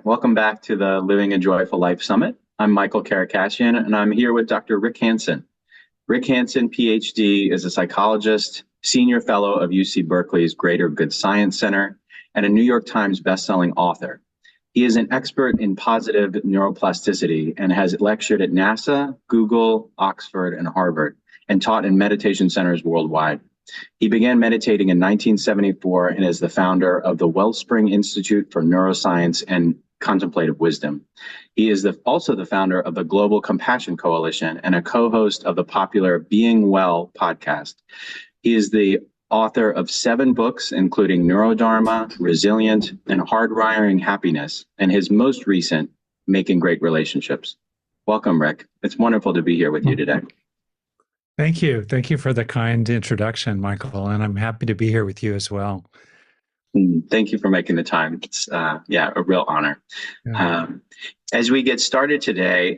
Hi, welcome back to the Living a Joyful Life Summit. I'm Michael Karakashian, and I'm here with Dr. Rick Hansen. Rick Hansen, PhD, is a psychologist, senior fellow of UC Berkeley's Greater Good Science Center, and a New York Times bestselling author. He is an expert in positive neuroplasticity and has lectured at NASA, Google, Oxford, and Harvard, and taught in meditation centers worldwide. He began meditating in 1974 and is the founder of the Wellspring Institute for Neuroscience and Contemplative Wisdom. He is also the founder of the Global Compassion Coalition and a co-host of the popular Being Well podcast. He is the author of 7 books, including Neurodharma, Resilient, and Hardwiring Happiness, and his most recent, Making Great Relationships. Welcome, Rick. It's wonderful to be here with you today. Thank you. Thank you for the kind introduction, Michael, and I'm happy to be here with you as well. Thank you for making the time. It's a real honor. Yeah. As we get started today,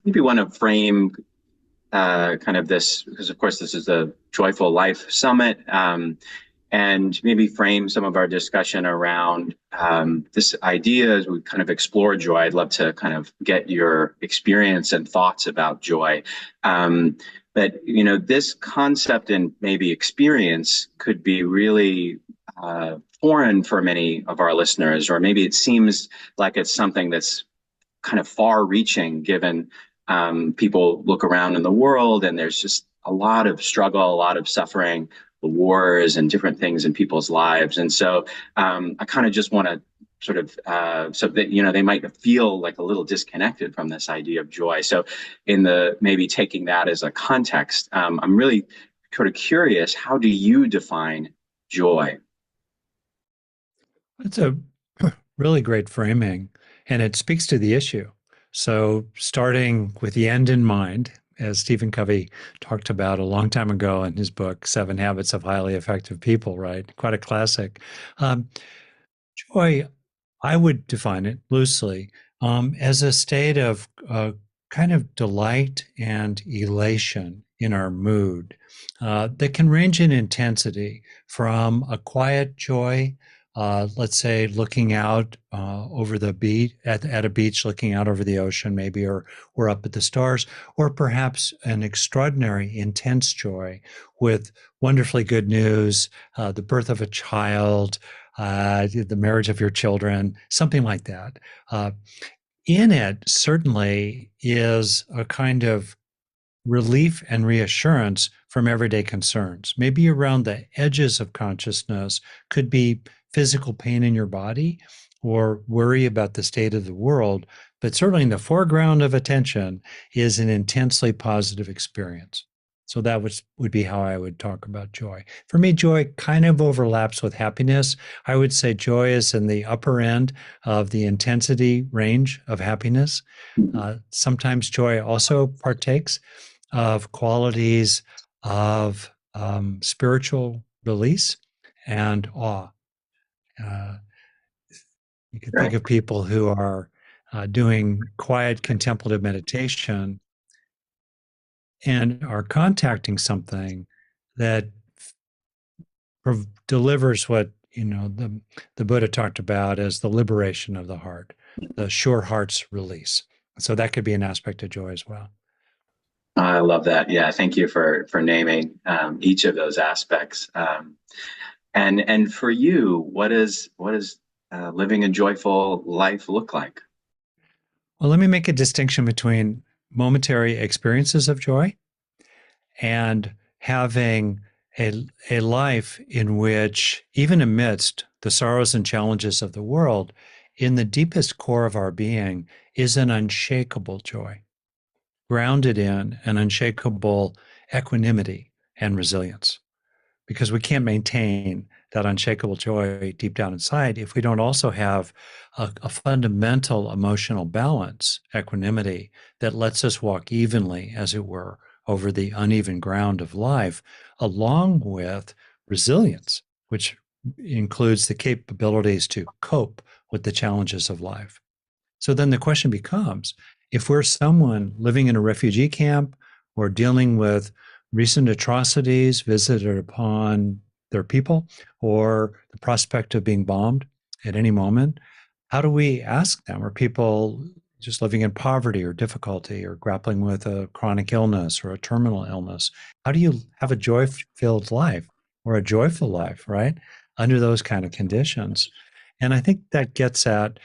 maybe want to frame kind of this, because of course this is a Joyful Life Summit, and maybe frame some of our discussion around this idea as we kind of explore joy. I'd love to kind of get your experience and thoughts about joy. But, you know, this concept and maybe experience could be really foreign for many of our listeners, or maybe it seems like it's something that's kind of far-reaching given people look around in the world and there's just a lot of struggle, a lot of suffering, the wars and different things in people's lives. And so I kind of just want to sort of so that, you know, they might feel like a little disconnected from this idea of joy. So in the maybe taking that as a context, I'm really sort of curious, how do you define joy? It's a really great framing, and it speaks to the issue. So starting with the end in mind, as Stephen Covey talked about a long time ago in his book, 7 Habits of Highly Effective People, right? Quite a classic. Joy, I would define it loosely as a state of kind of delight and elation in our mood that can range in intensity from a quiet joy, let's say looking out over the beach at a beach, looking out over the ocean, maybe, or we're up at the stars, or perhaps an extraordinary, intense joy with wonderfully good news, the birth of a child, the marriage of your children, something like that. In it certainly is a kind of relief and reassurance from everyday concerns. Maybe around the edges of consciousness could be physical pain in your body or worry about the state of the world, but certainly in the foreground of attention is an intensely positive experience. So that would be how I would talk about joy. For me, joy kind of overlaps with happiness. I would say joy is in the upper end of the intensity range of happiness. Sometimes joy also partakes of qualities of spiritual release and awe. You can think of people who are doing quiet contemplative meditation and are contacting something that delivers what, you know, the Buddha talked about as the liberation of the heart, the sure heart's release. So that could be an aspect of joy as well. I love that. Yeah, thank you for naming each of those aspects. And for you, what does living a joyful life look like? Well, let me make a distinction between momentary experiences of joy and having a life in which, even amidst the sorrows and challenges of the world, in the deepest core of our being is an unshakable joy, grounded in an unshakable equanimity and resilience. Because we can't maintain that unshakable joy deep down inside if we don't also have a fundamental emotional balance, equanimity, that lets us walk evenly, as it were, over the uneven ground of life, along with resilience, which includes the capabilities to cope with the challenges of life. So then the question becomes, if we're someone living in a refugee camp or dealing with recent atrocities visited upon their people, or the prospect of being bombed at any moment, How do we ask them? Are people just living in poverty or difficulty or grappling with a chronic illness or a terminal illness? How do you have a joy filled life or a joyful life, right? Under those kind of conditions. And I think that gets at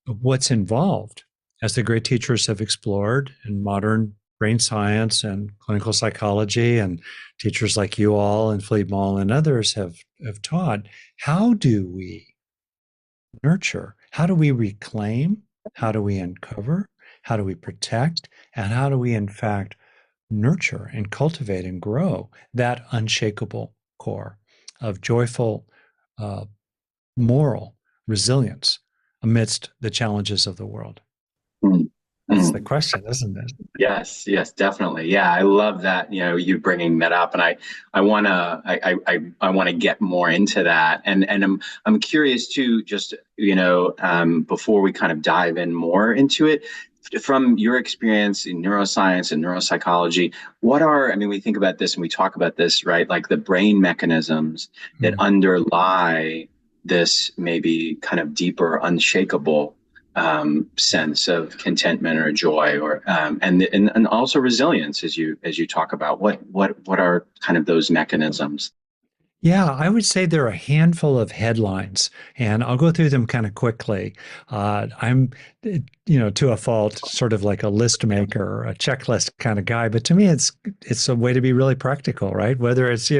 what's involved, as the great teachers have explored in modern brain science and clinical psychology, and teachers like you all and Philippe Mall and others have taught. How do we nurture? How do we reclaim? How do we uncover? How do we protect? And how do we, in fact, nurture and cultivate and grow that unshakable core of joyful, uh, moral resilience amidst the challenges of the world? Mm. That's the Mm. question, isn't it? Yes, yes, definitely. Yeah, I love that, you bringing that up, and I want to get more into that, and I'm curious too, just before we kind of dive in more into it, from your experience in neuroscience and neuropsychology, I mean, we think about this and we talk about this, right? Like the brain mechanisms that Mm. underlie this maybe kind of deeper, unshakable sense of contentment or joy, or and also resilience, as you talk about. What are kind of those mechanisms? Yeah, I would say there are a handful of headlines, and I'll go through them kind of quickly. I'm, to a fault, sort of like a list maker, a checklist kind of guy, but to me, it's a way to be really practical, right? Whether it's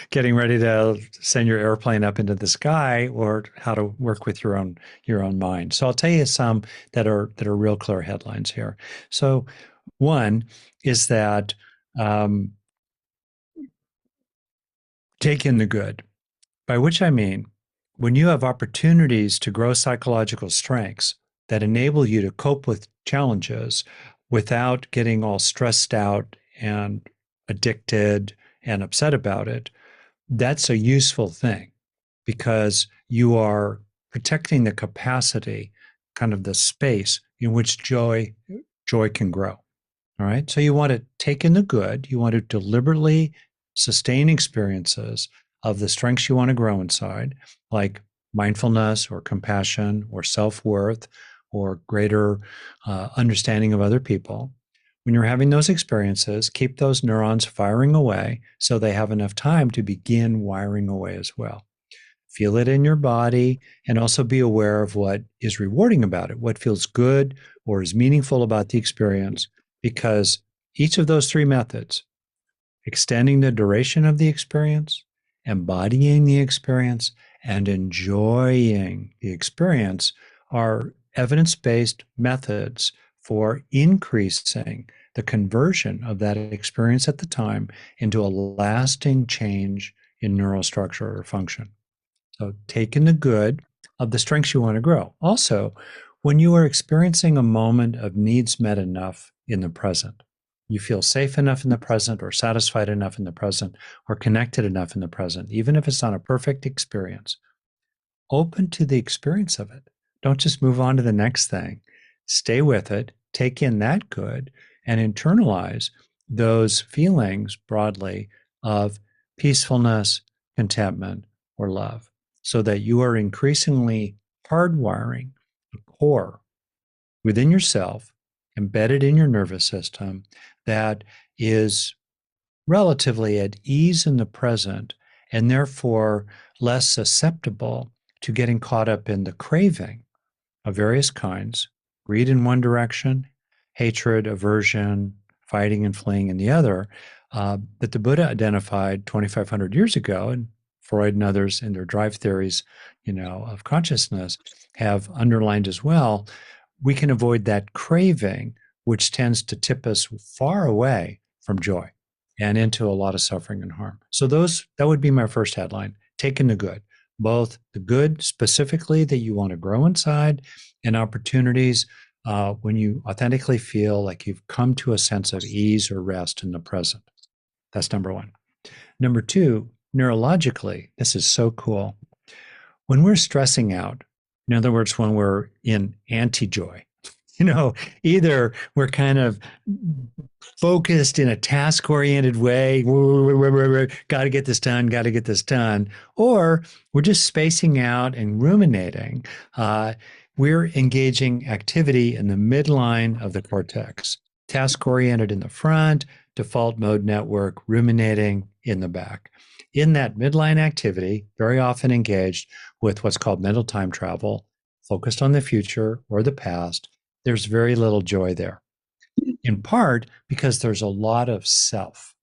getting ready to send your airplane up into the sky, or how to work with your own mind. So I'll tell you some that are real clear headlines here. So one is that um, take in the good. By which I mean, when you have opportunities to grow psychological strengths that enable you to cope with challenges without getting all stressed out and addicted and upset about it, that's a useful thing because you are protecting the capacity, kind of the space in which joy can grow. All right. So you want to take in the good, you want to deliberately sustain experiences of the strengths you want to grow inside, like mindfulness or compassion or self worth or greater understanding of other people. When you're having those experiences, keep those neurons firing away so they have enough time to begin wiring away as well. Feel it in your body and also be aware of what is rewarding about it, what feels good or is meaningful about the experience, because each of those three methods, extending the duration of the experience, embodying the experience, and enjoying the experience, are evidence based methods for increasing the conversion of that experience at the time into a lasting change in neural structure or function. So take in the good of the strengths you want to grow. Also, when you are experiencing a moment of needs met enough in the present, you feel safe enough in the present, or satisfied enough in the present, or connected enough in the present, even if it's not a perfect experience, open to the experience of it. Don't just move on to the next thing. Stay with it, take in that good, and internalize those feelings broadly of peacefulness, contentment, or love, so that you are increasingly hardwiring the core within yourself, embedded in your nervous system, that is relatively at ease in the present and therefore less susceptible to getting caught up in the craving of various kinds, greed in one direction, hatred, aversion, fighting and fleeing in the other, that the Buddha identified 2,500 years ago, and Freud and others in their drive theories, of consciousness have underlined as well. We can avoid that craving, which tends to tip us far away from joy and into a lot of suffering and harm. So that would be my first headline: taking the good, both the good specifically that you want to grow inside, and opportunities when you authentically feel like you've come to a sense of ease or rest in the present. That's number one. Number two, neurologically, this is so cool. When we're stressing out, in other words, when we're in anti joy, either we're kind of focused in a task oriented way, got to get this done, got to get this done, or we're just spacing out and ruminating. We're engaging activity in the midline of the cortex, task oriented in the front, default mode network, ruminating in the back. In that midline activity, very often engaged with what's called mental time travel, focused on the future or the past, there's very little joy there, in part because there's a lot of self.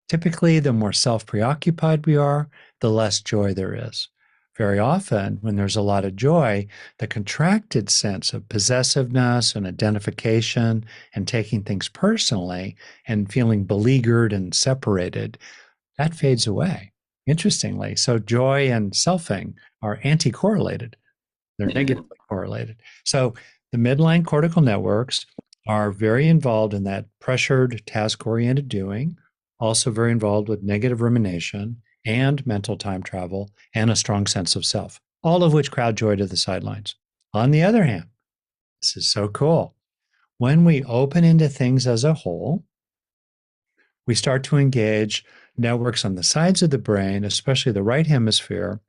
Typically, the more self preoccupied we are, the less joy there is. Very often, when there's a lot of joy, the contracted sense of possessiveness and identification and taking things personally and feeling beleaguered and separated, that fades away. Interestingly, so joy and selfing are anti correlated. They're Yeah. negatively correlated. So the midline cortical networks are very involved in that pressured, task oriented doing, also very involved with negative rumination and mental time travel and a strong sense of self, all of which crowd joy to the sidelines. On the other hand, this is so cool. When we open into things as a whole, we start to engage networks on the sides of the brain, especially the right hemisphere,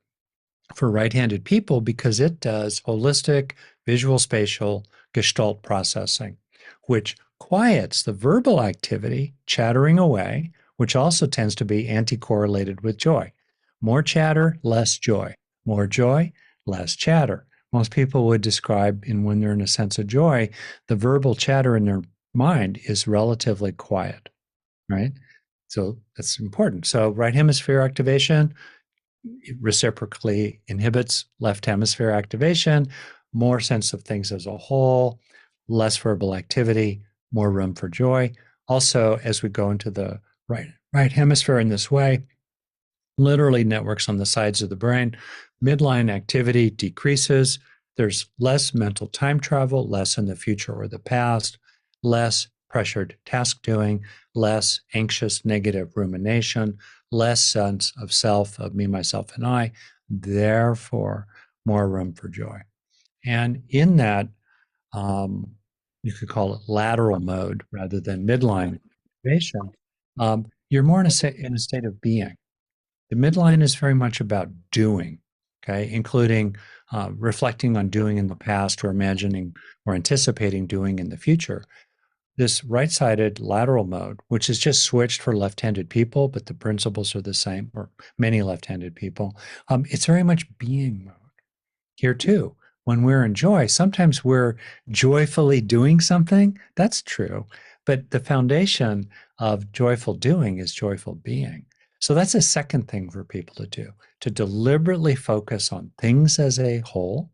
for right-handed people because it does holistic visual spatial gestalt processing, which quiets the verbal activity, chattering away, which also tends to be anti-correlated with joy. More chatter, less joy. More joy, less chatter. Most people would describe in when they're in a sense of joy, the verbal chatter in their mind is relatively quiet, right? So that's important. So right hemisphere activation, reciprocally inhibits left hemisphere activation, more sense of things as a whole, less verbal activity, more room for joy. Also, as we go into the right hemisphere in this way, literally networks on the sides of the brain, midline activity decreases. There's less mental time travel, less in the future or the past, less pressured task doing, less anxious negative rumination, less sense of self, of me, myself, and I, therefore, more room for joy. And in that, you could call it lateral mode rather than midline activation, you're more in a state of being. The midline is very much about doing, okay, including reflecting on doing in the past or imagining or anticipating doing in the future. This right sided lateral mode, which is just switched for left handed people, but the principles are the same, or many left handed people, it's very much being mode here too. When we're in joy, sometimes we're joyfully doing something. That's true. But the foundation of joyful doing is joyful being. So that's a second thing for people to do, to deliberately focus on things as a whole,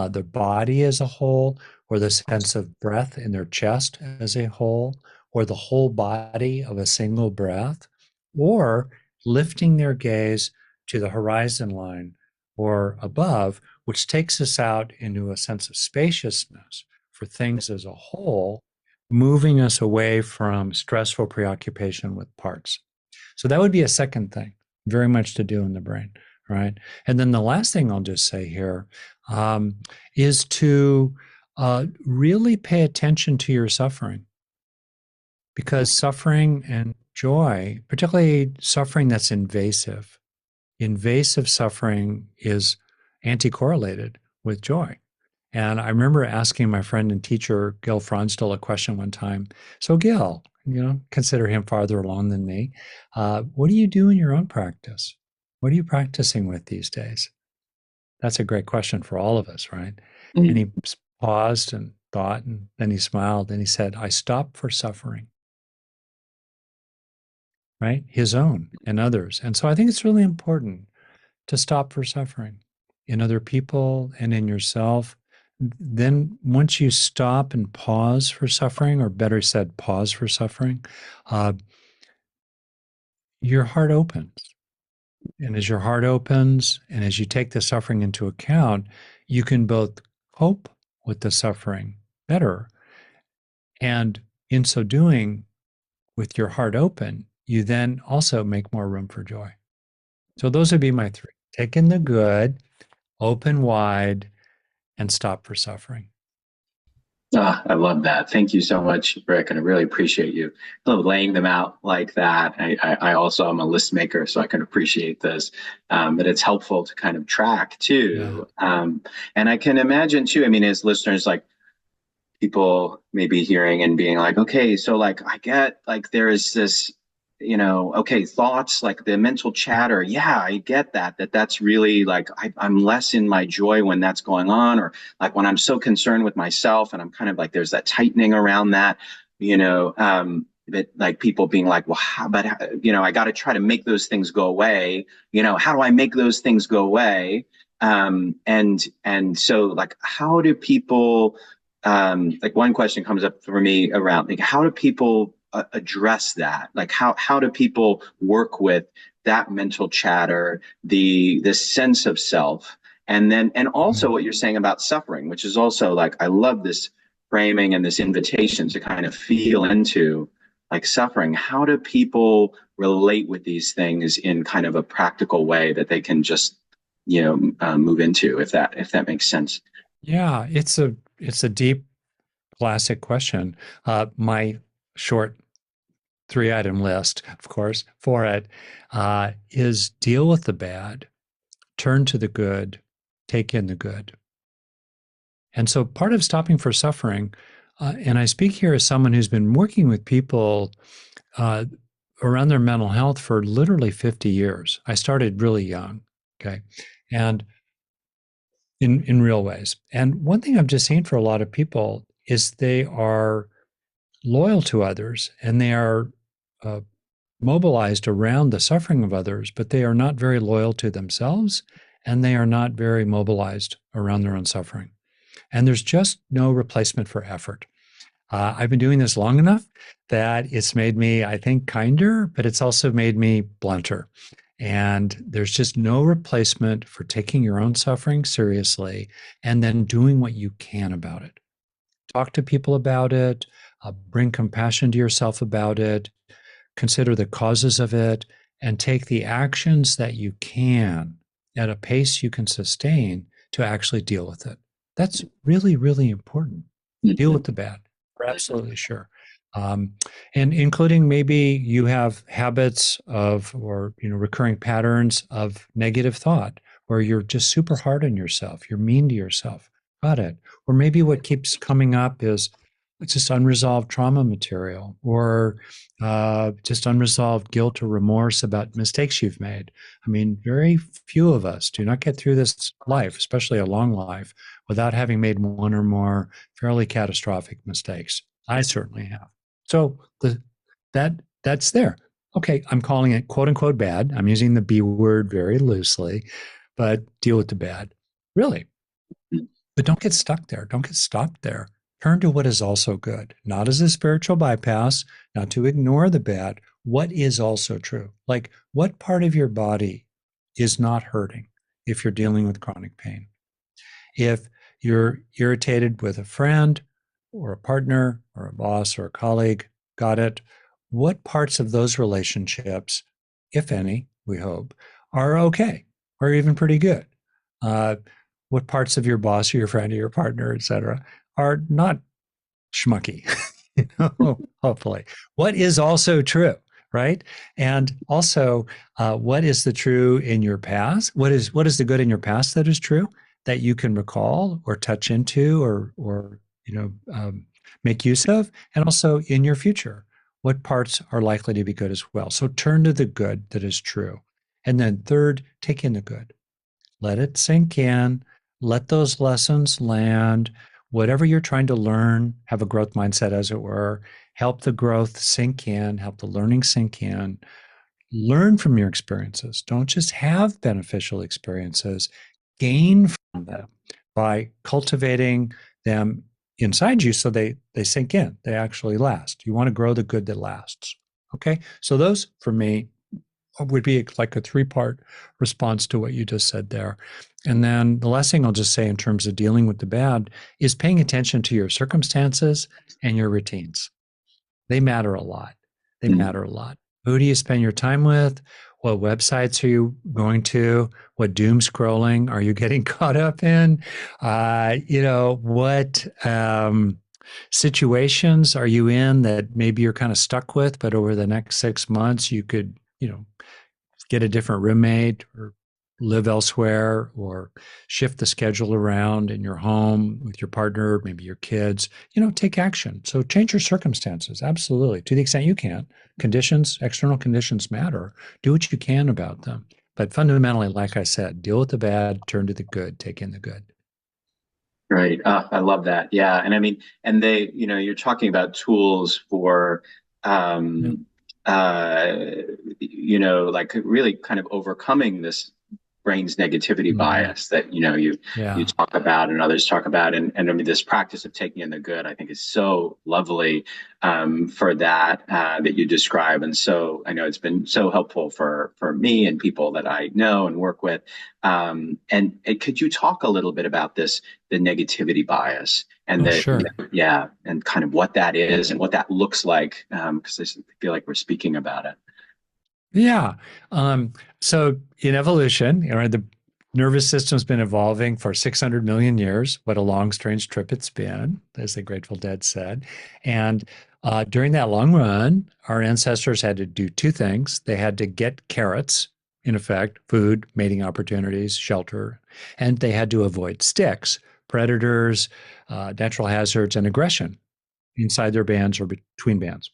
the body as a whole, or the sense of breath in their chest as a whole, or the whole body of a single breath, or lifting their gaze to the horizon line or above, which takes us out into a sense of spaciousness for things as a whole, moving us away from stressful preoccupation with parts. So that would be a second thing, very much to do in the brain, right? And then the last thing I'll just say here is to really pay attention to your suffering, because suffering and joy, particularly suffering that's invasive suffering is anti-correlated with joy. And I remember asking my friend and teacher, Gil Fronsdal, a question one time. So, Gil, consider him farther along than me. What do you do in your own practice? What are you practicing with these days? That's a great question for all of us, right? And he paused and thought, and then he smiled and he said, I stop for suffering, right? His own and others. And so I think it's really important to stop for suffering in other people and in yourself. Then, once you stop and pause for suffering, or better said, pause for suffering, uh, your heart opens. And as your heart opens, and as you take the suffering into account, you can both cope with the suffering better. And in so doing, with your heart open, you then also make more room for joy. So, those would be my three: take in the good, open wide, and stop for suffering. I love that. Thank you so much, Rick, and I really appreciate you laying them out like that. I also am a list maker, so I can appreciate this. But it's helpful to kind of track Yeah. too. And I can imagine too. I mean, as listeners, like people may be hearing and being like, okay, so like I get like there is this, okay, thoughts like the mental chatter. Yeah, I get that's really like I'm less in my joy when that's going on, or like when I'm so concerned with myself and I'm kind of like there's that tightening around that, that like people being like, well, but I got to try to make those things go away. How do I make those things go away? And so like, how do people like one question comes up for me around like how do people address that? Like how do people work with that mental chatter, the sense of self, and also Mm. what you're saying about suffering, which is also like I love this framing and this invitation to kind of feel into like suffering. How do people relate with these things in kind of a practical way that they can just move into if that makes sense? Yeah, it's a deep classic question. My short three-item list, of course, for it is deal with the bad, turn to the good, take in the good. And so part of stopping for suffering, and I speak here as someone who's been working with people uh, around their mental health for literally 50 years. I started really young, okay, and in real ways. And one thing I'm just seeing for a lot of people is they are loyal to others and they are uh, mobilized around the suffering of others, but they are not very loyal to themselves and they are not very mobilized around their own suffering. And there's just no replacement for effort. I've been doing this long enough that it's made me, I think, kinder, but it's also made me blunter. And there's just no replacement for taking your own suffering seriously and then doing what you can about it. Talk to people about it, bring compassion to yourself about it, consider the causes of it, and take the actions that you can at a pace you can sustain to actually deal with it. That's really, really important. Deal with the bad. For absolutely sure. Um, and including maybe you have habits of or recurring patterns of negative thought where you're just super hard on yourself, you're mean to yourself. Got it. Or maybe what keeps coming up is it's just unresolved trauma material or just unresolved guilt or remorse about mistakes you've made. I mean, very few of us do not get through this life, especially a long life, without having made one or more fairly catastrophic mistakes. I certainly have. So that's there. Okay, I'm calling it quote unquote bad. I'm using the B word very loosely, but deal with the bad. Really, but don't get stuck there. Don't get stopped there. Turn to what is also good, not as a spiritual bypass, not to ignore the bad. What is also true? Like, what part of your body is not hurting if you're dealing with chronic pain? If you're irritated with a friend or a partner or a boss or a colleague, got it. What parts of those relationships, if any, we hope, are okay or even pretty good? Uh, what parts of your boss or your friend or your partner, et cetera, are not schmucky, hopefully. What is also true, right? And also, what is the true in your past? What is the good in your past that is true that you can recall or touch into or make use of, and also in your future, what parts are likely to be good as well? So turn to the good that is true, and then third, take in the good. Let it sink in. Let those lessons land. Whatever you're trying to learn, have a growth mindset, as it were. Help the growth sink in, help the learning sink in. Learn from your experiences. Don't just have beneficial experiences, gain from them by cultivating them inside you so they sink in, they actually last. You want to grow the good that lasts. Okay. So, those for me would be like a three-part response to what you just said there. And then the last thing I'll just say in terms of dealing with the bad is paying attention to your circumstances and your routines. They matter a lot. They Mm. matter a lot. Who do you spend your time with? What websites are you going to? What doom scrolling are you getting caught up in? What Situations are you in that maybe you're kind of stuck with, but over the next 6 months you could, get a different roommate or live elsewhere or shift the schedule around in your home with your partner, maybe your kids, take action. So change your circumstances. Absolutely. To the extent you can. Conditions, external conditions matter. Do what you can about them. But fundamentally, like I said, deal with the bad, turn to the good, take in the good. Right. I love that. Yeah. And I mean, and you're talking about tools for, Yep. um, uh, like really kind of overcoming this brain's negativity Mm, bias that, you yeah. talk about and others talk about. And I mean, this practice of taking in the good, I think is so lovely, for that you describe. And so I know it's been so helpful for me and people that I know and work with. And could you talk a little bit about the negativity bias and Oh, sure. yeah, and kind of what that is and what that looks like, because I feel like we're speaking about it. Yeah. So in evolution, the nervous system's been evolving for 600 million years. What a long, strange trip it's been, as the Grateful Dead said. And during that long run, our ancestors had to do two things. They had to get carrots, in effect, food, mating opportunities, shelter, and they had to avoid sticks, predators, natural hazards, and aggression inside their bands or between bands.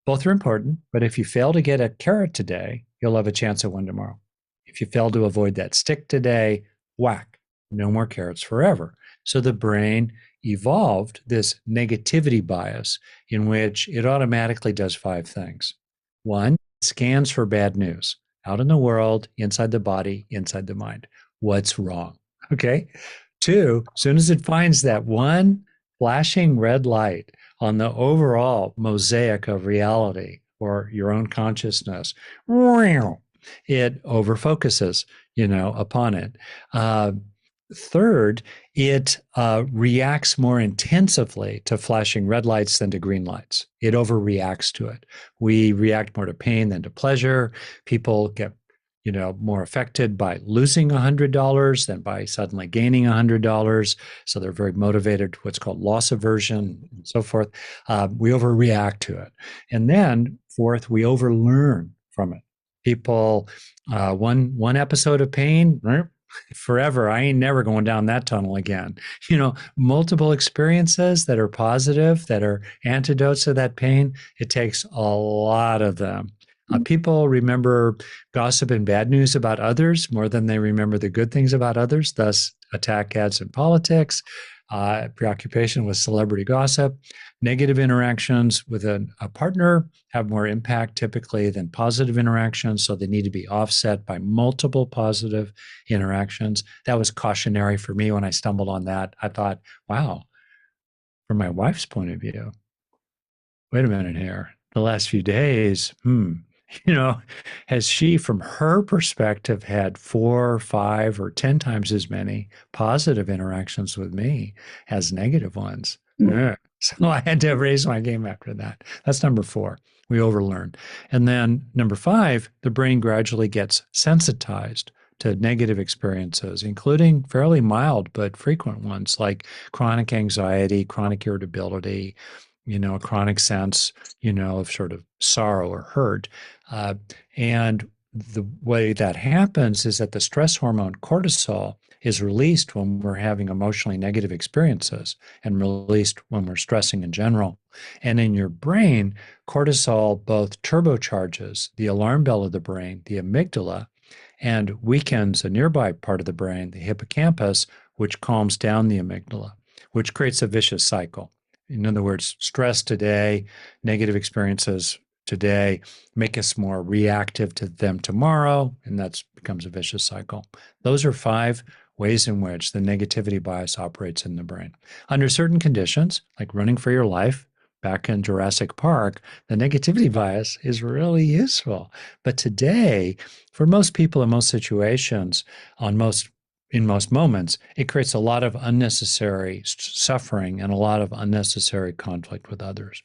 Both are important, but if you fail to get a carrot today, you'll have a chance at one tomorrow. If you fail to avoid that stick today, whack, no more carrots forever. So the brain evolved this negativity bias in which it automatically does five things. One, it scans for bad news out in the world, inside the body, inside the mind. What's wrong? Okay. Two, as soon as it finds that one flashing red light, on the overall mosaic of reality or your own consciousness, it overfocuses, upon it. Uh, Third, it reacts more intensively to flashing red lights than to green lights. It overreacts to it. We react more to pain than to pleasure. People get more affected by losing $100 than by suddenly gaining $100. So they're very motivated to what's called loss aversion and so forth. We overreact to it. And then fourth, we overlearn from it. People, one episode of pain, forever. I ain't never going down that tunnel again. Multiple experiences that are positive, that are antidotes to that pain. It takes a lot of them. People remember gossip and bad news about others more than they remember the good things about others, thus, attack ads in politics, preoccupation with celebrity gossip. Negative interactions with a partner have more impact typically than positive interactions, so they need to be offset by multiple positive interactions. That was cautionary for me when I stumbled on that. I thought, wow, from my wife's point of view, wait a minute here. The last few days, you know, has she, from her perspective, had 4, 5, or 10 times as many positive interactions with me as negative ones? Yeah. So I had to raise my game after that. That's number four. We overlearn. And then number five, the brain gradually gets sensitized to negative experiences, including fairly mild but frequent ones like chronic anxiety, chronic irritability, a chronic sense, of sort of sorrow or hurt. Uh, and the way that happens is that the stress hormone cortisol is released when we're having emotionally negative experiences and released when we're stressing in general. And in your brain, cortisol both turbocharges the alarm bell of the brain, the amygdala, and weakens a nearby part of the brain, the hippocampus, which calms down the amygdala, which creates a vicious cycle. In other words, stress today, negative experiences today make us more reactive to them tomorrow, and that becomes a vicious cycle. Those are five ways in which the negativity bias operates in the brain. Under certain conditions, like running for your life back in Jurassic Park, the negativity bias is really useful. But today, for most people in most situations, in most moments, it creates a lot of unnecessary suffering and a lot of unnecessary conflict with others.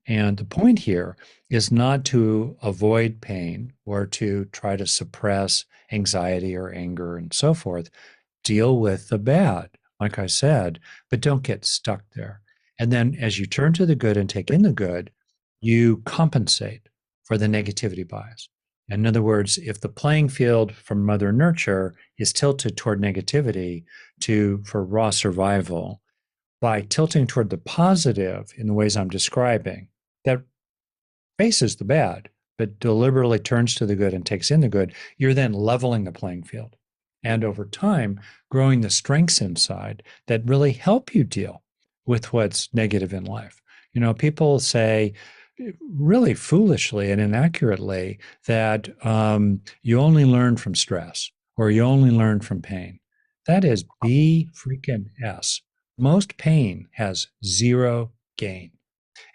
And the point here is not to avoid pain or to try to suppress anxiety or anger and so forth. Deal with the bad, like I said, but don't get stuck there. And then as you turn to the good and take in the good, you compensate for the negativity bias. In other words, if the playing field from Mother Nurture is tilted toward negativity for raw survival, by tilting toward the positive in the ways I'm describing, that faces the bad, but deliberately turns to the good and takes in the good, you're then leveling the playing field. And over time, growing the strengths inside that really help you deal with what's negative in life. People say really foolishly and inaccurately that you only learn from stress or you only learn from pain. That is B freaking S. Most pain has zero gain.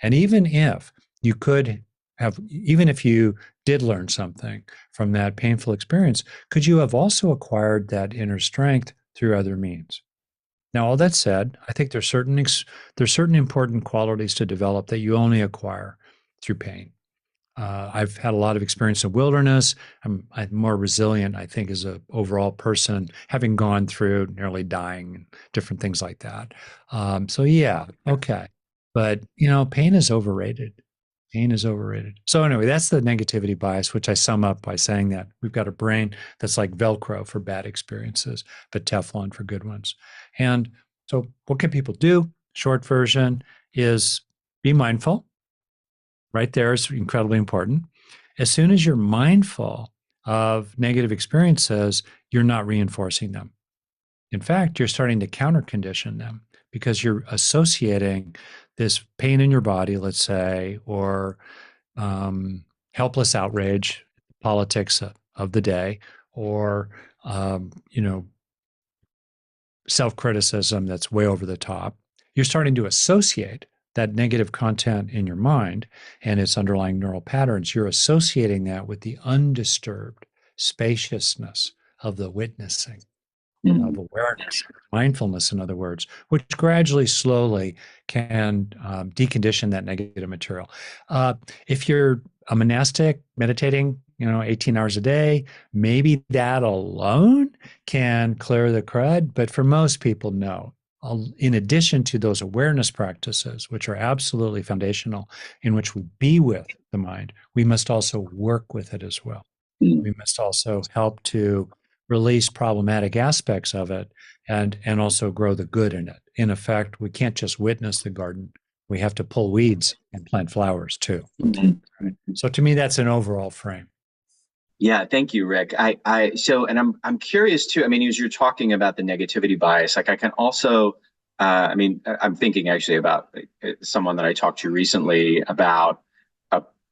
And even if you did learn something from that painful experience, could you have also acquired that inner strength through other means? Now, all that said, I think there's certain important qualities to develop that you only acquire through pain. I've had a lot of experience in wilderness. I'm more resilient, I think, as an overall person, having gone through nearly dying and different things like that. So yeah, okay. But pain is overrated. Pain is overrated. So anyway, that's the negativity bias, which I sum up by saying that we've got a brain that's like Velcro for bad experiences, but Teflon for good ones. And so what can people do? Short version is be mindful. Right there is incredibly important. As soon as you're mindful of negative experiences, you're not reinforcing them. In fact, you're starting to counter condition them because you're associating this pain in your body, let's say, or helpless outrage, politics of the day, or self-criticism that's way over the top. You're starting to associate that negative content in your mind and its underlying neural patterns. You're associating that with the undisturbed spaciousness of the witnessing, of awareness, mindfulness, in other words, which gradually, slowly can decondition that negative material. If you're a monastic meditating, 18 hours a day, maybe that alone can clear the crud. But for most people, no. In addition to those awareness practices, which are absolutely foundational, in which we be with the mind, we must also work with it as well. We must also help to release problematic aspects of it and also grow the good in it. In effect, we can't just witness the garden. We have to pull weeds and plant flowers too. Right? So to me, that's an overall frame. Yeah, thank you, Rick. I'm curious too. I mean, as you're talking about the negativity bias, like I can also, I'm thinking actually about someone that I talked to recently about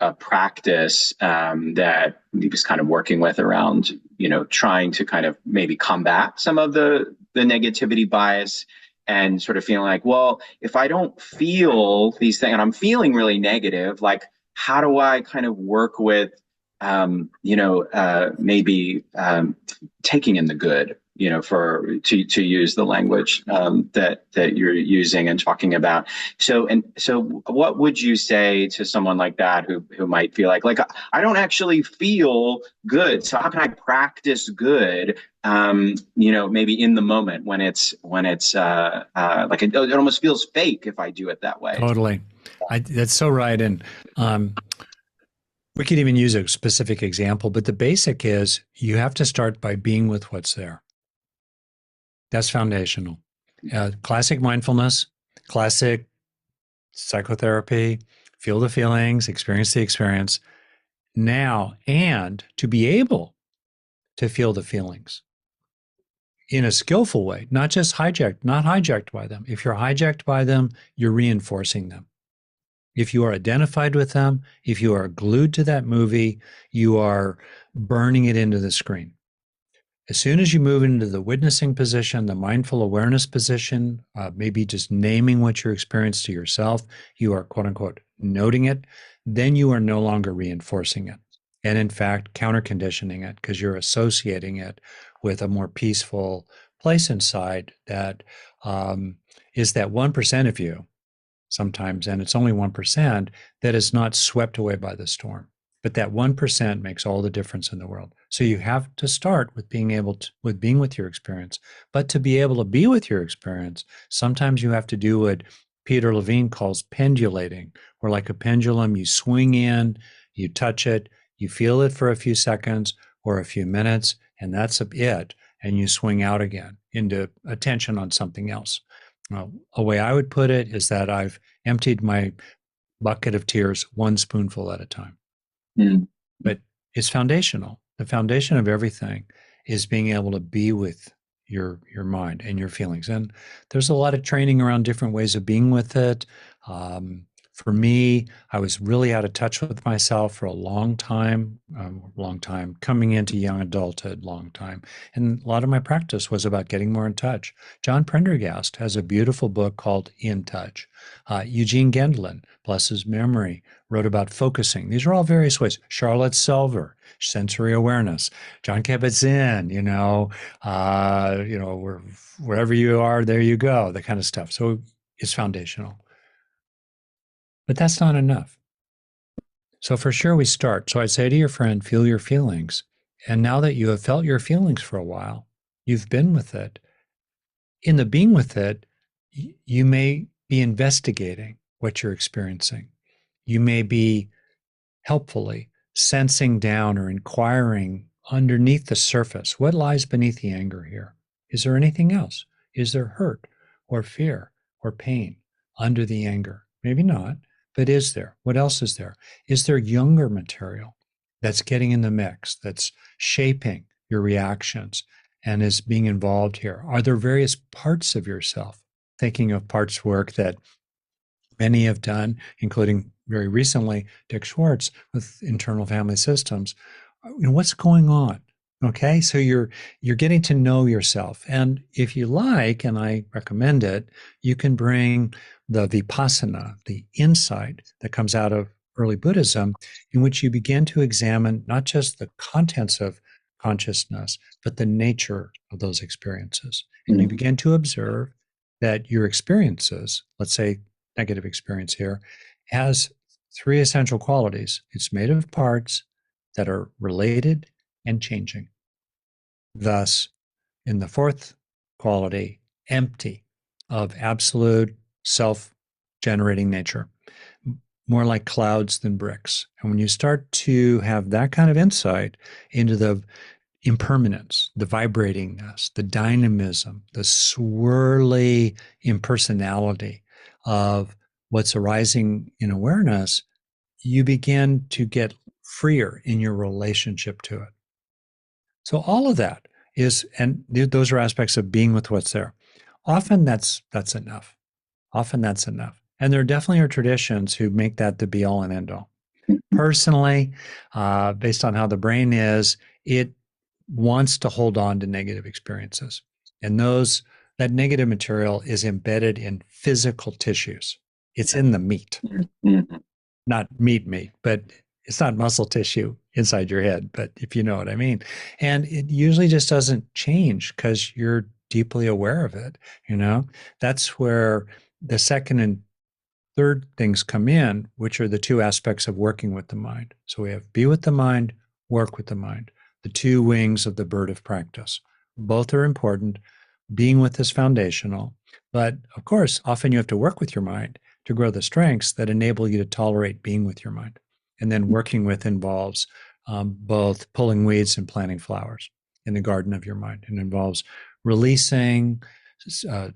a practice that he was kind of working with around, trying to kind of maybe combat some of the negativity bias and sort of feeling like, well, if I don't feel these things and I'm feeling really negative, like how do I kind of work with maybe taking in the good, to use the language that you're using and talking about. So what would you say to someone like that who might feel like I don't actually feel good, so how can I practice good? Maybe in the moment when it's like it almost feels fake if I do it that way. Totally, that's so right, and we could even use a specific example, but the basic is you have to start by being with what's there. That's foundational. Classic mindfulness, classic psychotherapy, feel the feelings, experience the experience. Now, and to be able to feel the feelings in a skillful way, not hijacked by them. If you're hijacked by them, you're reinforcing them. If you are identified with them, if you are glued to that movie, you are burning it into the screen. As soon as you move into the witnessing position, the mindful awareness position, maybe just naming what you experience to yourself, you are quote unquote noting it, then you are no longer reinforcing it. And in fact, counter conditioning it because you're associating it with a more peaceful place inside that is that 1% of you sometimes, and it's only 1%, that is not swept away by the storm. But that 1% makes all the difference in the world. So you have to start with being with your experience. But to be able to be with your experience, sometimes you have to do what Peter Levine calls pendulating, where like a pendulum, you swing in, you touch it, you feel it for a few seconds or a few minutes, and that's it. And you swing out again into attention on something else. Well, a way I would put it is that I've emptied my bucket of tears one spoonful at a time. Mm. But it's foundational. The foundation of everything is being able to be with your mind and your feelings. And there's a lot of training around different ways of being with it. For me, I was really out of touch with myself for a long time, coming into young adulthood, long time. And a lot of my practice was about getting more in touch. John Prendergast has a beautiful book called In Touch. Eugene Gendlin, bless his memory, wrote about focusing. These are all various ways. Charlotte Selver, sensory awareness. John Kabat-Zinn, wherever you are, there you go, that kind of stuff. So it's foundational. But that's not enough. So for sure we start. So I'd say to your friend, feel your feelings. And now that you have felt your feelings for a while, you've been with it. In the being with it, you may be investigating what you're experiencing. You may be helpfully sensing down or inquiring underneath the surface. What lies beneath the anger here? Is there anything else? Is there hurt or fear or pain under the anger? Maybe not, but is there? What else is there? Is there younger material that's getting in the mix, that's shaping your reactions and is being involved here? Are there various parts of yourself? Thinking of parts work that many have done, including very recently Dick Schwartz with internal family systems. What's going on? Okay, so you're getting to know yourself, and if you like, and I recommend it, you can bring the vipassana, the insight that comes out of early Buddhism, in which you begin to examine not just the contents of consciousness, but the nature of those experiences, and you begin to observe that your experiences, let's say negative experience here, has three essential qualities. It's made of parts that are related and changing. Thus, in the fourth quality, empty of absolute self generating nature, more like clouds than bricks. And when you start to have that kind of insight into the impermanence, the vibratingness, the dynamism, the swirly impersonality of what's arising in awareness, you begin to get freer in your relationship to it. So all of that is, and those are aspects of being with what's there. Often that's enough. Often that's enough. And there definitely are traditions who make that the be all and end all. Personally, based on how the brain is, it wants to hold on to negative experiences. And that negative material is embedded in physical tissues. It's in the meat, not meat, but it's not muscle tissue inside your head, but if you know what I mean. And it usually just doesn't change because you're deeply aware of it. That's where the second and third things come in, which are the two aspects of working with the mind. So we have be with the mind, work with the mind, the two wings of the bird of practice. Both are important. Being with is foundational. But of course, often you have to work with your mind to grow the strengths that enable you to tolerate being with your mind. And then working with involves both pulling weeds and planting flowers in the garden of your mind. It involves releasing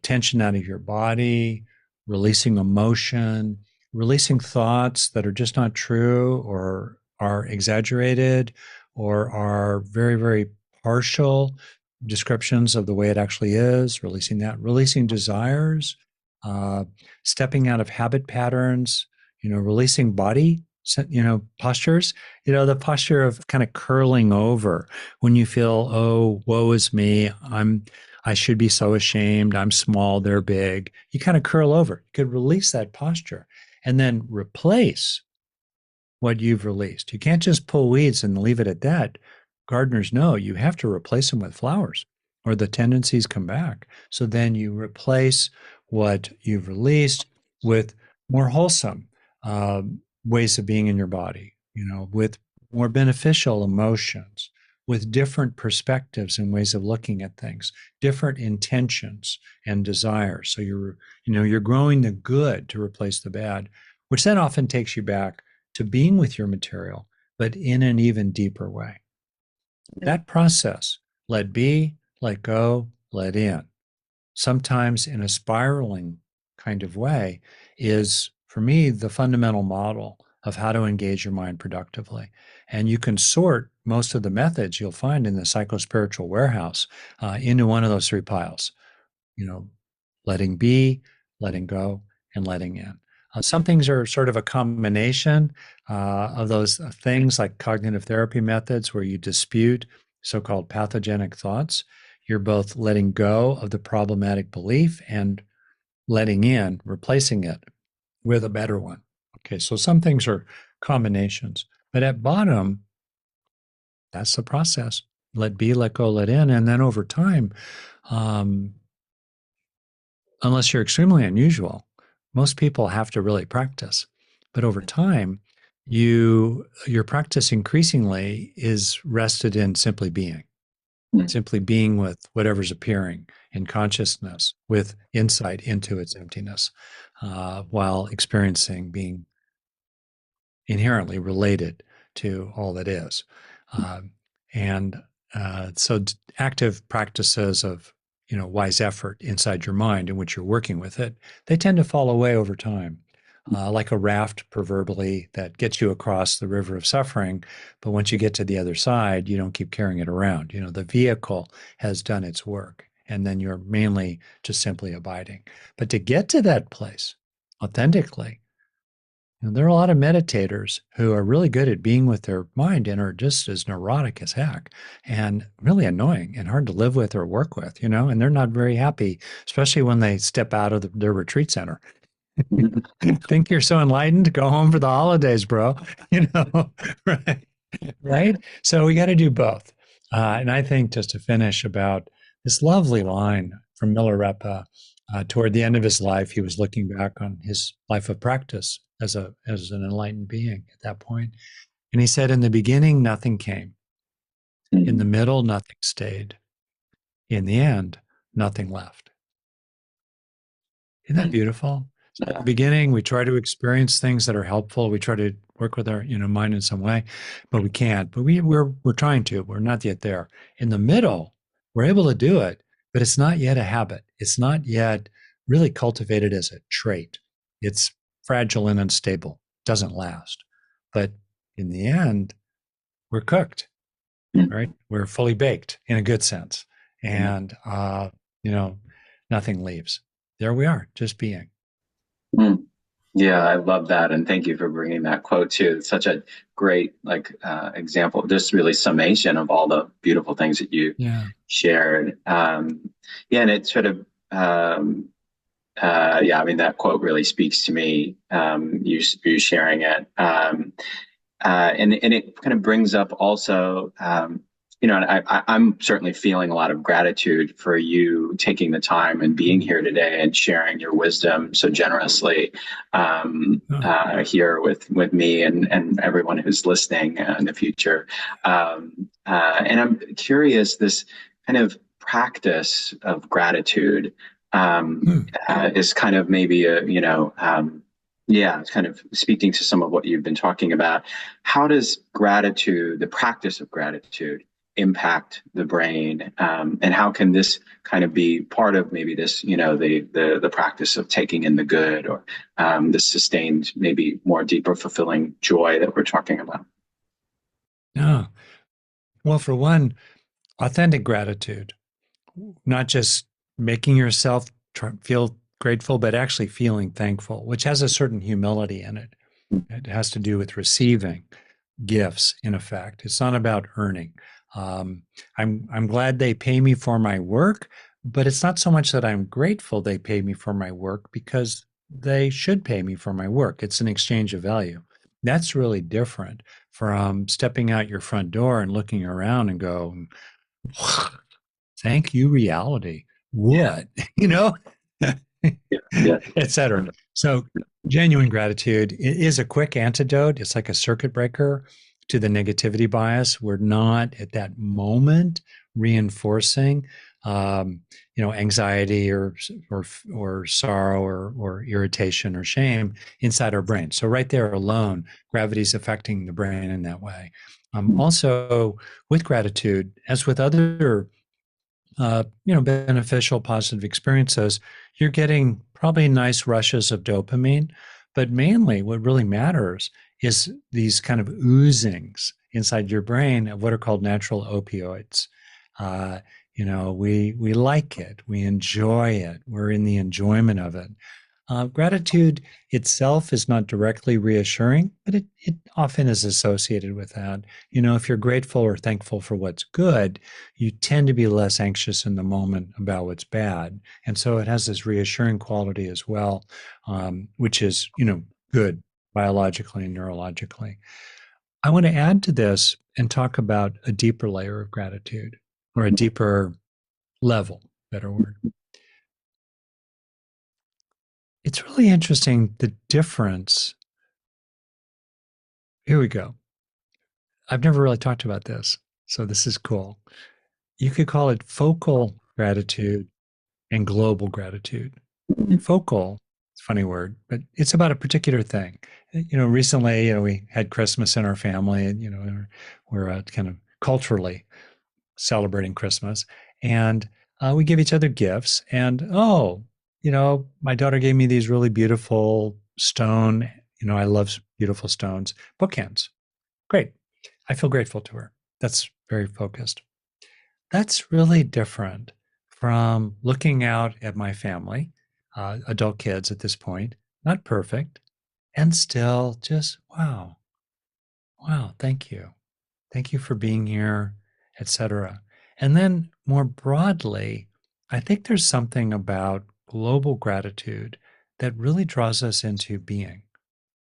tension out of your body, releasing emotion, releasing thoughts that are just not true or are exaggerated or are very, very partial descriptions of the way it actually is, releasing that, releasing desires, stepping out of habit patterns, releasing body, postures, the posture of kind of curling over when you feel, oh, woe is me. I should be so ashamed. I'm small, they're big. You kind of curl over. You could release that posture and then replace what you've released. You can't just pull weeds and leave it at that. Gardeners know you have to replace them with flowers or the tendencies come back. So then you replace what you've released with more wholesome ways of being in your body, with more beneficial emotions, with different perspectives and ways of looking at things, different intentions and desires. So you're growing the good to replace the bad, which then often takes you back to being with your material, but in an even deeper way. That process, let be, let go, let in, sometimes in a spiraling kind of way, is for me the fundamental model of how to engage your mind productively. And you can sort most of the methods you'll find in the psychospiritual warehouse into one of those three piles, you know, letting be, letting go, and letting in. Some things are sort of a combination of those things, like cognitive therapy methods where you dispute so-called pathogenic thoughts. You're both letting go of the problematic belief and letting in, replacing it with a better one. Okay, so some things are combinations, but at bottom, that's the process. Let be, let go, let in. And then over time, um, unless you're extremely unusual, most people have to really practice. But over time, your practice increasingly is rested in simply being with whatever's appearing in consciousness, with insight into its emptiness, while experiencing being inherently related to all that is. Um, and so active practices of wise effort inside your mind in which you're working with it, they tend to fall away over time. Like a raft, proverbially, that gets you across the river of suffering. But once you get to the other side, you don't keep carrying it around. The vehicle has done its work, and then you're mainly just simply abiding. But to get to that place authentically, there are a lot of meditators who are really good at being with their mind and are just as neurotic as heck and really annoying and hard to live with or work with, and they're not very happy, especially when they step out of their retreat center. Think you're so enlightened? Go home for the holidays, bro. Right? Right? So we got to do both. And I think just to finish about this lovely line from Milarepa, toward the end of his life, he was looking back on his life of practice as an enlightened being at that point, and he said, "In the beginning, nothing came. In the middle, nothing stayed. In the end, nothing left." Isn't that beautiful? So at the beginning, we try to experience things that are helpful. We try to work with our mind in some way, but we can't. But we're trying to. We're not yet there. In the middle, we're able to do it, but it's not yet a habit. It's not yet really cultivated as a trait. It's fragile and unstable. Doesn't last. But in the end, we're cooked, right? We're fully baked in a good sense, and nothing leaves. There we are, just being. Mm. Yeah, I love that, and thank you for bringing that quote too. It's such a great example, just really summation of all the beautiful things that you Yeah. shared. Yeah, and it sort of yeah, I mean that quote really speaks to me. You sharing it, and it kind of brings up also. And I'm certainly feeling a lot of gratitude for you taking the time and being here today and sharing your wisdom so generously here with me and everyone who's listening in the future. And I'm curious, this kind of practice of gratitude is kind of maybe yeah, it's kind of speaking to some of what you've been talking about. How does gratitude, the practice of gratitude, impact the brain, and how can this kind of be part of maybe this, the practice of taking in the good, or the sustained, maybe more deeper, fulfilling joy that we're talking about? Yeah. Well, for one, authentic gratitude, not just making yourself feel grateful, but actually feeling thankful, which has a certain humility in it. It has to do with receiving gifts, in effect. It's not about earning. I'm glad they pay me for my work, but it's not so much that I'm grateful they pay me for my work, because they should pay me for my work. It's an exchange of value. That's really different from stepping out your front door and looking around and go, thank you, reality. Yeah, What? You know? yeah, yeah. Etc. So genuine gratitude is a quick antidote. It's like a circuit breaker to the negativity bias. We're not at that moment reinforcing, um, anxiety or sorrow or irritation or shame inside our brain. So right there alone, gravity is affecting the brain in that way. Also, with gratitude, as with other beneficial, positive experiences, you're getting probably nice rushes of dopamine. But mainly, what really matters is these kind of oozings inside your brain of what are called natural opioids. Uh, we like it, we enjoy it, we're in the enjoyment of it. Gratitude itself is not directly reassuring, but it often is associated with that. If you're grateful or thankful for what's good, you tend to be less anxious in the moment about what's bad. And so it has this reassuring quality as well, which is, good biologically and neurologically. I want to add to this and talk about a deeper layer of gratitude or a deeper level, better word. It's really interesting the difference. Here we go. I've never really talked about this, so this is cool. You could call it focal gratitude and global gratitude. Focal, it's a funny word, but it's about a particular thing. Recently, we had Christmas in our family, and we're kind of culturally celebrating Christmas, and we give each other gifts. And my daughter gave me these really beautiful stone. I love beautiful stones, bookends. Great. I feel grateful to her. That's very focused. That's really different from looking out at my family, adult kids at this point, not perfect, and still just, wow, wow, thank you. Thank you for being here, etc. And then more broadly, I think there's something about global gratitude that really draws us into being,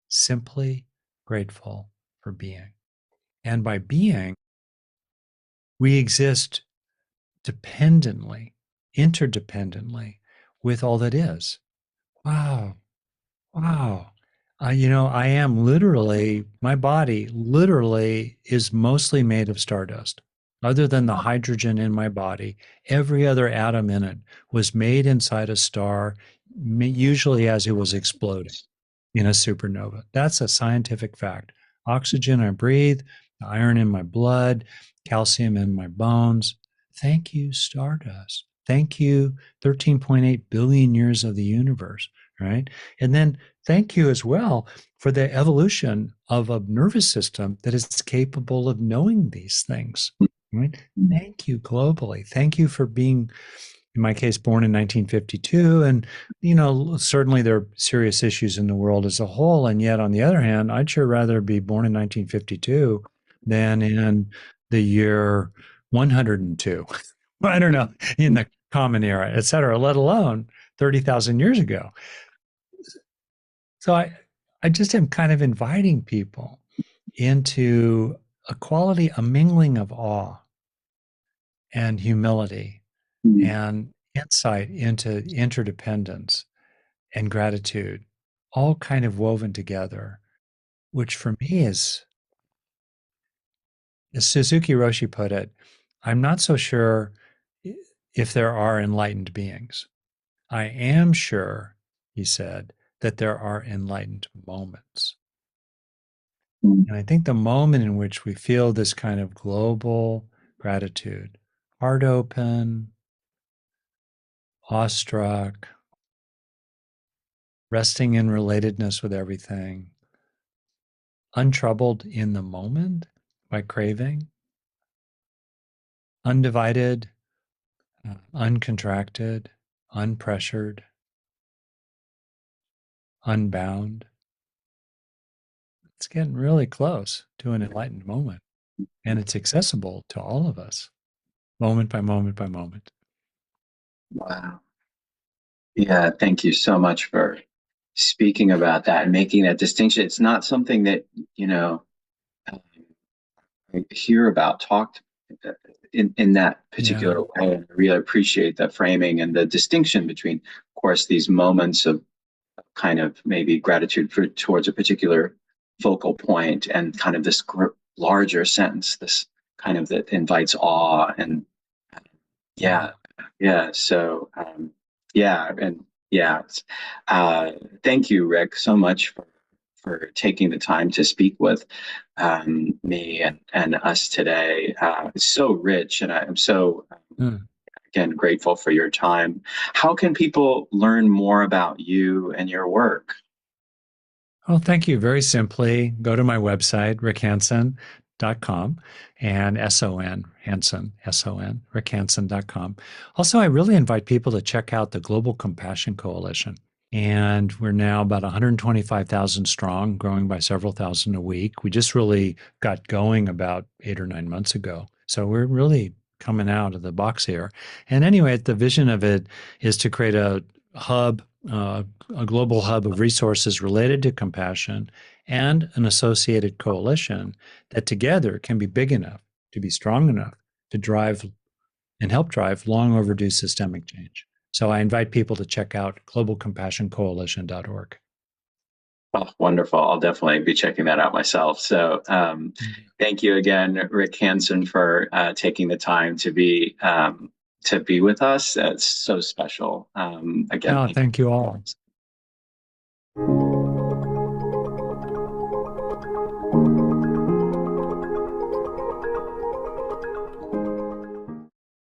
simply grateful for being. And by being, we exist dependently, interdependently with all that is. Wow. Wow. I am literally, my body literally is mostly made of stardust. Other than the hydrogen in my body, every other atom in it was made inside a star, usually as it was exploding in a supernova. That's a scientific fact. Oxygen I breathe, iron in my blood, calcium in my bones. Thank you, stardust. Thank you, 13.8 billion years of the universe, right? And then thank you as well for the evolution of a nervous system that is capable of knowing these things, right? Thank you globally. Thank you for being, in my case, born in 1952. And, certainly there are serious issues in the world as a whole. And yet, on the other hand, I'd sure rather be born in 1952 than in the year 102. I don't know, in the common era, et cetera, let alone 30,000 years ago. So I just am kind of inviting people into a quality, a mingling of awe and humility and insight into interdependence and gratitude, all kind of woven together, which for me is, as Suzuki Roshi put it, I'm not so sure if there are enlightened beings. I am sure, he said, that there are enlightened moments. And I think the moment in which we feel this kind of global gratitude, heart open, awestruck, resting in relatedness with everything, untroubled in the moment by craving, undivided, uncontracted, unpressured, unbound. It's getting really close to an enlightened moment. And it's accessible to all of us, moment by moment by moment. Wow. Yeah, thank you so much for speaking about that and making that distinction. It's not something that, I hear about talked in that Yeah. particular way. I really appreciate the framing and the distinction between, of course, these moments of kind of maybe gratitude towards a particular focal point and kind of this larger sense, this kind of that invites awe and yeah, Yeah. yeah. So yeah, and yeah. Uh, Thank you, Rick, so much for taking the time to speak with me and us today. It's so rich, and I'm so Mm. again grateful for your time. How can people learn more about you and your work? Oh, thank you. Very simply, go to my website, rickhanson.com and S-O-N, Hanson, S-O-N, rickhanson.com. Also, I really invite people to check out the Global Compassion Coalition. And we're now about 125,000 strong, growing by several thousand a week. We just really got going about 8 or 9 months ago. So we're really coming out of the box here. And anyway, the vision of it is to create hub, uh, a global hub of resources related to compassion and an associated coalition that together can be big enough to be strong enough to drive and help drive long overdue systemic change. So I invite people to check out globalcompassioncoalition.org. Oh, wonderful. I'll definitely be checking that out myself. So, thank you again, Rick Hansen, for taking the time to be with us. That's so special. Again, Oh, thank thank you all. you.